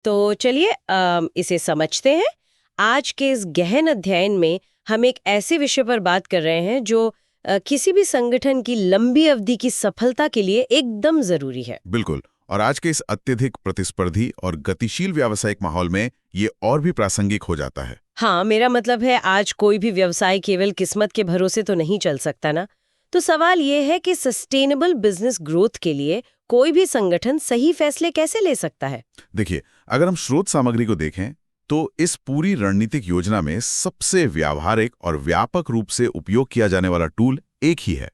तो चलिए इसे समझते हैं। आज के इस गहन अध्ययन में हम एक ऐसे विषय पर बात कर रहे हैं जो किसी भी संगठन की लंबी अवधि की सफलता के लिए एकदम जरूरी है। बिल्कुल। और आज के इस अत्यधिक प्रतिस्पर्धी और गतिशील व्यावसायिक माहौल में ये और भी प्रासंगिक हो जाता है। हाँ, मेरा मतलब है आज कोई भी व्यवसाय केवल किस्मत के भरोसे तो नहीं चल सकता ना। तो सवाल ये है कि सस्टेनेबल बिजनेस ग्रोथ के लिए कोई भी संगठन सही फैसले कैसे ले सकता है। देखिए, अगर हम स्रोत सामग्री को देखें तो इस पूरी रणनीतिक योजना में सबसे व्यावहारिक और व्यापक रूप से उपयोग किया जाने वाला टूल एक ही है,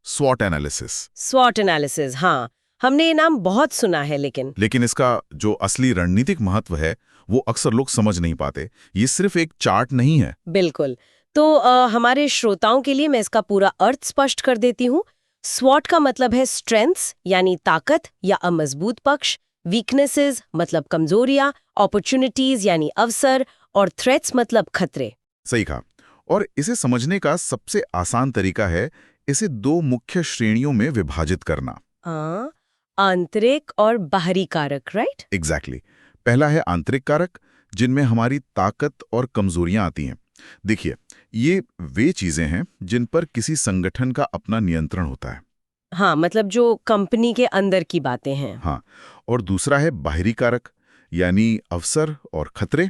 स्वॉट एनालिसिस। स्वॉट एनालिसिस, हाँ, हमने ये नाम बहुत सुना है, लेकिन इसका जो असली रणनीतिक महत्व है वो अक्सर लोग समझ नहीं पाते। ये सिर्फ एक चार्ट नहीं है। बिल्कुल। तो हमारे श्रोताओं के लिए मैं इसका पूरा अर्थ स्पष्ट कर देती हूँ। स्वॉट का मतलब है स्ट्रेंथ्स यानी ताकत या अमजबूत पक्ष, वीकनेसेस मतलब कमजोरियां, अपॉर्चुनिटीज यानी अवसर, और थ्रेट्स मतलब खतरे। सही कहा। और इसे समझने का सबसे आसान तरीका है इसे दो मुख्य श्रेणियों में विभाजित करना। आंतरिक और बाहरी कारक, राइट? एग्जैक्टली। पहला है आंतरिक कारक, जिनमें हमारी ताकत और कमजोरियां आती हैं। देखिए, ये वे चीजें हैं जिन पर किसी संगठन का अपना नियंत्रण होता है। हाँ, मतलब जो कंपनी के अंदर की बातें हैं। हाँ। और दूसरा है बाहरी कारक, यानी अवसर और खतरे।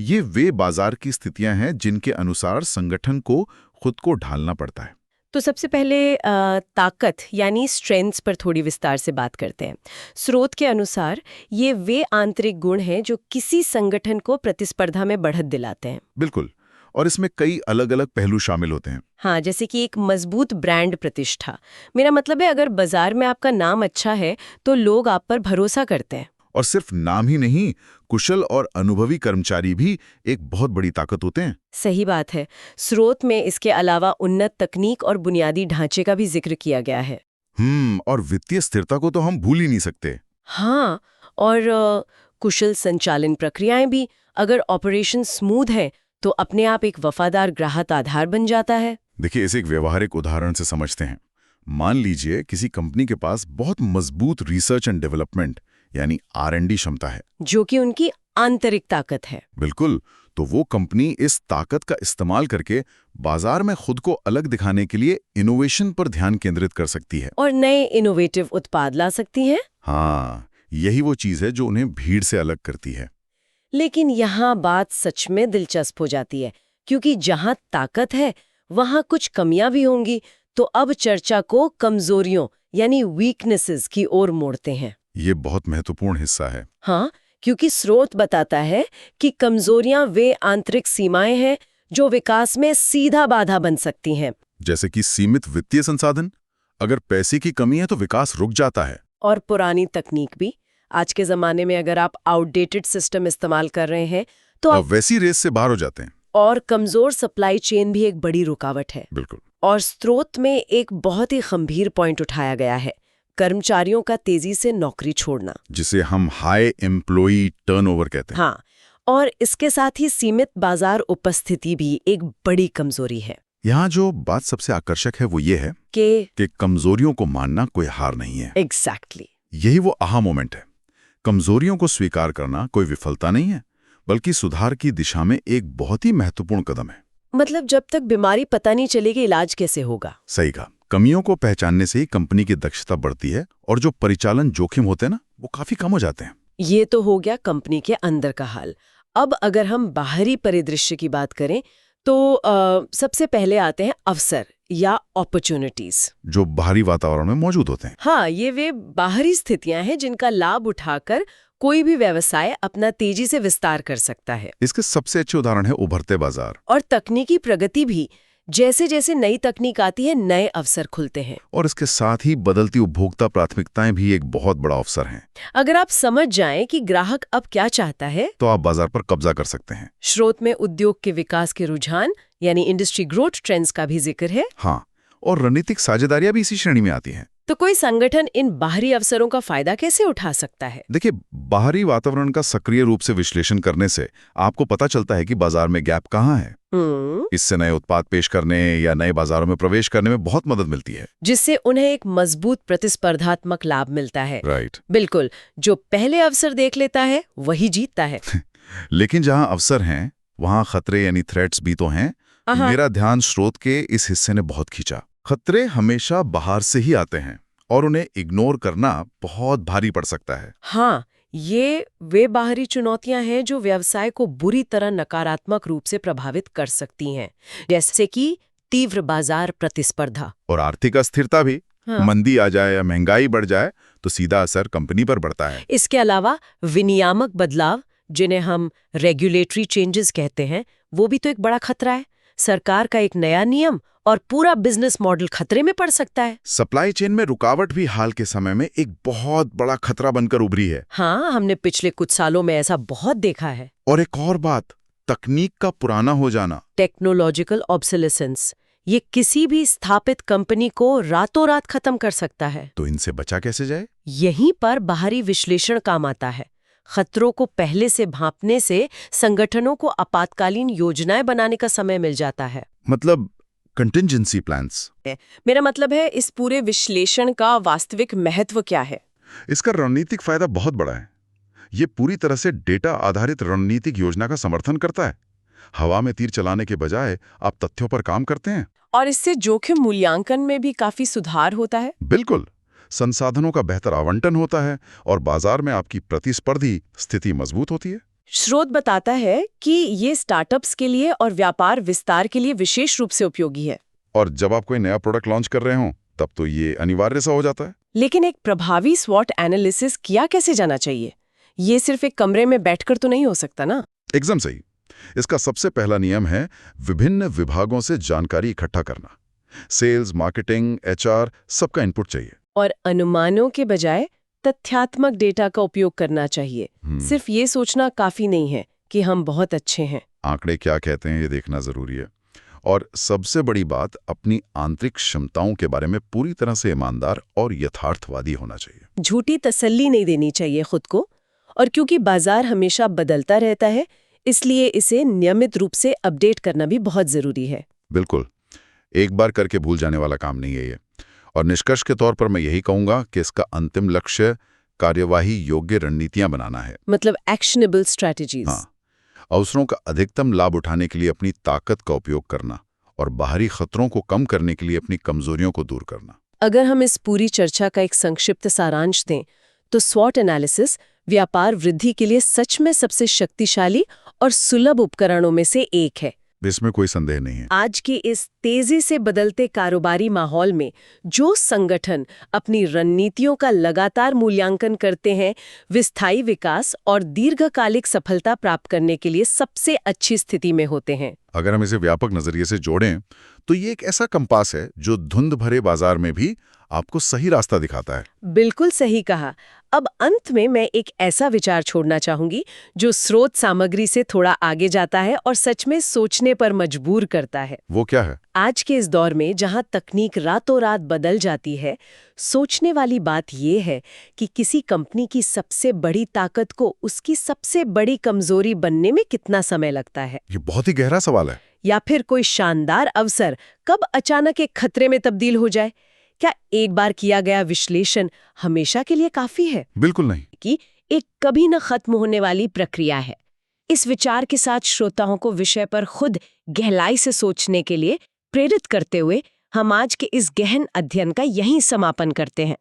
ये वे बाजार की स्थितियां हैं जिनके अनुसार संगठन को खुद को ढालना पड़ता है। तो सबसे पहले ताकत यानी स्ट्रेंथ्स पर थोड़ी विस्तार से बात करते हैं। स्रोत के अनुसार ये वे आंतरिक गुण हैं जो किसी संगठन को प्रतिस्पर्धा में बढ़त दिलाते हैं। बिल्कुल। और इसमें कई अलग अलग पहलू शामिल होते हैं। हाँ, जैसे कि एक मजबूत ब्रांड प्रतिष्ठा। मेरा मतलब है अगर बाजार में आपका नाम अच्छा है तो लोग आप पर भरोसा करते हैं। और सिर्फ नाम ही नहीं, कुशल और अनुभवी कर्मचारी भी एक बहुत बड़ी ताकत होते हैं। सही बात है। स्रोत में इसके अलावा उन्नत तकनीक और बुनियादी ढांचे का भी जिक्र किया गया है। और वित्तीय स्थिरता को तो हम भूल ही नहीं सकते। हाँ, और कुशल संचालन प्रक्रियाएं भी। अगर ऑपरेशन स्मूथ है तो अपने आप एक वफादार ग्राहक आधार बन जाता है। देखिए, इसे एक व्यवहारिक उदाहरण से समझते हैं। मान लीजिए किसी कंपनी के पास बहुत मजबूत रिसर्च एंड डेवलपमेंट यानी R&D क्षमता है, जो कि उनकी आंतरिक ताकत है। बिल्कुल। तो वो कंपनी इस ताकत का इस्तेमाल करके बाजार में खुद को अलग दिखाने के लिए इनोवेशन पर ध्यान केंद्रित कर सकती है और नए इनोवेटिव उत्पाद ला सकती हैं। हाँ, यही वो चीज है जो उन्हें भीड़ से अलग करती है। लेकिन यहाँ बात सच में दिलचस्प हो जाती है, क्योंकि जहाँ ताकत है वहाँ कुछ कमियां भी होंगी। तो अब चर्चा को कमजोरियों यानी वीकनेसेस की ओर मोड़ते हैं। ये बहुत महत्वपूर्ण हिस्सा है। हाँ, क्योंकि स्रोत बताता है कि कमजोरियां वे आंतरिक सीमाएं हैं जो विकास में सीधा बाधा बन सकती हैं। जैसे कि सीमित वित्तीय संसाधन। अगर पैसे की कमी है तो विकास रुक जाता है। और पुरानी तकनीक भी। आज के जमाने में अगर आप आउटडेटेड सिस्टम इस्तेमाल कर रहे हैं तो अब वैसी रेस से बाहर हो जाते हैं। और कमजोर सप्लाई चेन भी एक बड़ी रुकावट है। बिल्कुल। और स्रोत में एक बहुत ही गंभीर पॉइंट उठाया गया है, कर्मचारियों का तेजी से नौकरी छोड़ना, जिसे हम हाई एम्प्लॉई टर्नओवर कहते हैं। हाँ, और इसके साथ ही सीमित बाजार उपस्थिति भी एक बड़ी कमजोरी है। यहाँ जो बात सबसे आकर्षक है वो ये है कि कमजोरियों को मानना कोई हार नहीं है। एग्जैक्टली। यही वो आहा मोमेंट है। कमजोरियों को स्वीकार करना कोई विफलता नहीं है, बल्कि सुधार की दिशा में एक बहुत ही महत्वपूर्ण कदम है। मतलब जब तक बीमारी पता नहीं चलेगी, इलाज कैसे होगा। सही कहा। कमियों को पहचानने से ही कंपनी की दक्षता बढ़ती है और जो परिचालन जोखिम होते हैं ना, वो काफी कम हो जाते हैं। ये तो हो गया कंपनी के अंदर का हाल। अब अगर हम बाहरी परिदृश्य की बात करें तो सबसे पहले आते हैं अवसर या अपॉर्चुनिटीज, जो बाहरी वातावरण में मौजूद होते हैं। हाँ, ये वे बाहरी स्थितियां हैं जिनका लाभ उठाकर कोई भी व्यवसाय अपना तेजी से विस्तार कर सकता है। इसके सबसे अच्छे उदाहरण है उभरते बाजार और तकनीकी प्रगति भी। जैसे जैसे नई तकनीक आती है, नए अवसर खुलते हैं। और इसके साथ ही बदलती उपभोक्ता प्राथमिकताएं भी एक बहुत बड़ा अवसर हैं। अगर आप समझ जाएं कि ग्राहक अब क्या चाहता है तो आप बाजार पर कब्जा कर सकते हैं। स्रोत में उद्योग के विकास के रुझान यानी इंडस्ट्री ग्रोथ ट्रेंड्स का भी जिक्र है। हाँ, और रणनीतिक साझेदारियां भी इसी श्रेणी में आती हैं। तो कोई संगठन इन बाहरी अवसरों का फायदा कैसे उठा सकता है? देखिए, बाहरी वातावरण का सक्रिय रूप से विश्लेषण करने से आपको पता चलता है कि बाजार में गैप कहाँ है। इससे नए उत्पाद पेश करने या नए बाजारों में प्रवेश करने में बहुत मदद मिलती है, जिससे उन्हें एक मजबूत प्रतिस्पर्धात्मक लाभ मिलता है। राइट। बिल्कुल, जो पहले अवसर देख लेता है वही जीतता है। लेकिन जहां अवसर हैं वहां खतरे यानी थ्रेट्स भी तो हैं। मेरा ध्यान स्रोत के इस हिस्से ने बहुत खींचा। खतरे हमेशा बाहर से ही आते हैं और उन्हें इग्नोर करना बहुत भारी पड़ सकता है। हाँ, ये वे बाहरी चुनौतियां हैं जो व्यवसाय को बुरी तरह नकारात्मक रूप से प्रभावित कर सकती हैं, जैसे कि तीव्र बाजार प्रतिस्पर्धा और आर्थिक अस्थिरता भी। हाँ। मंदी आ जाए या महंगाई बढ़ जाए तो सीधा असर कंपनी पर पड़ता है। इसके अलावा विनियामक बदलाव, जिन्हें हम रेगुलेटरी चेंजेस कहते हैं, वो भी तो एक बड़ा खतरा है। सरकार का एक नया नियम और पूरा बिजनेस मॉडल खतरे में पड़ सकता है। सप्लाई चेन में रुकावट भी हाल के समय में एक बहुत बड़ा खतरा बनकर उभरी है। हाँ, हमने पिछले कुछ सालों में ऐसा बहुत देखा है। और एक और बात, तकनीक का पुराना हो जाना, टेक्नोलॉजिकल ऑब्सोलेसेंस, ये किसी भी स्थापित कंपनी को रातों रात खत्म कर सकता है। तो इनसे बचा कैसे जाए? यहीं पर बाहरी विश्लेषण काम आता है। खतरों को पहले से भांपने से संगठनों को आपातकालीन योजनाएं बनाने का समय मिल जाता है। मतलब कंटिंजेंसी प्लान्स। मेरा मतलब है, इस पूरे विश्लेषण का वास्तविक महत्व क्या है? इसका रणनीतिक फायदा बहुत बड़ा है। ये पूरी तरह से डेटा आधारित रणनीतिक योजना का समर्थन करता है। हवा में तीर चलाने के बजाय आप तथ्यों पर काम करते हैं। और इससे जोखिम मूल्यांकन में भी काफी सुधार होता है। बिल्कुल, संसाधनों का बेहतर आवंटन होता है और बाजार में आपकी प्रतिस्पर्धी स्थिति मजबूत होती है। स्रोत बताता है कि ये स्टार्टअप्स के लिए और व्यापार विस्तार के लिए विशेष रूप से उपयोगी है। और जब आप कोई नया प्रोडक्ट लॉन्च कर रहे हो तब तो ये अनिवार्य सा हो जाता है। लेकिन एक प्रभावी स्वॉट एनालिसिस किया कैसे जाना चाहिए? ये सिर्फ एक कमरे में बैठकर तो नहीं हो सकता ना? एकदम सही। इसका सबसे पहला नियम है विभिन्न विभागों से जानकारी इकट्ठा करना। सेल्स, मार्केटिंग, एचआर, सबका इनपुट चाहिए। और अनुमानों के बजाय तथ्यात्मक डेटा का उपयोग करना चाहिए। सिर्फ ये सोचना काफी नहीं है कि हम बहुत अच्छे हैं। आंकड़े क्या कहते हैं ये देखना जरूरी है। और सबसे बड़ी बात, अपनी आंतरिक क्षमताओं के बारे में पूरी तरह से ईमानदार और यथार्थवादी होना चाहिए। झूठी तसल्ली नहीं देनी चाहिए खुद को। और क्योंकि बाजार हमेशा बदलता रहता है, इसलिए इसे नियमित रूप से अपडेट करना भी बहुत जरूरी है। बिल्कुल, एक बार करके भूल जाने वाला काम नहीं है ये। और निष्कर्ष के तौर पर मैं यही कहूंगा कि इसका अंतिम लक्ष्य कार्यवाही योग्य रणनीतियां बनाना है। मतलब एक्शनेबल स्ट्रैटेजीज। हाँ, अवसरों का अधिकतम लाभ उठाने के लिए अपनी ताकत का उपयोग करना और बाहरी खतरों को कम करने के लिए अपनी कमजोरियों को दूर करना। अगर हम इस पूरी चर्चा का एक संक्षिप्त सारांश दें तो स्वॉट एनालिसिस व्यापार वृद्धि के लिए सच में सबसे शक्तिशाली और सुलभ उपकरणों में से एक है। इसमें कोई संदेह नहीं है। आज के इस तेजी से बदलते कारोबारी माहौल में जो संगठन अपनी रणनीतियों का लगातार मूल्यांकन करते हैं, वे स्थायी विकास और दीर्घकालिक सफलता प्राप्त करने के लिए सबसे अच्छी स्थिति में होते हैं। अगर हम इसे व्यापक नजरिए से जोड़ें तो ये एक ऐसा कंपास है जो धुंध भरे बाजार में भी आपको सही रास्ता दिखाता है। बिल्कुल सही कहा। अब अंत में मैं एक ऐसा विचार छोड़ना चाहूंगी जो स्रोत सामग्री से थोड़ा आगे जाता है और सच में सोचने पर मजबूर करता है। वो क्या है? आज के इस दौर में जहां तकनीक रातों रात बदल जाती है, सोचने वाली बात यह है कि किसी कंपनी की सबसे बड़ी ताकत को उसकी सबसे बड़ी कमजोरी बनने में कितना समय लगता है। ये बहुत ही गहरा सवाल है। या फिर कोई शानदार अवसर कब अचानक एक खतरे में तब्दील हो जाए। क्या एक बार किया गया विश्लेषण हमेशा के लिए काफी है? बिल्कुल नहीं। कि एक कभी न खत्म होने वाली प्रक्रिया है। इस विचार के साथ श्रोताओं को विषय पर खुद गहराई से सोचने के लिए प्रेरित करते हुए हम आज के इस गहन अध्ययन का यहीं समापन करते हैं।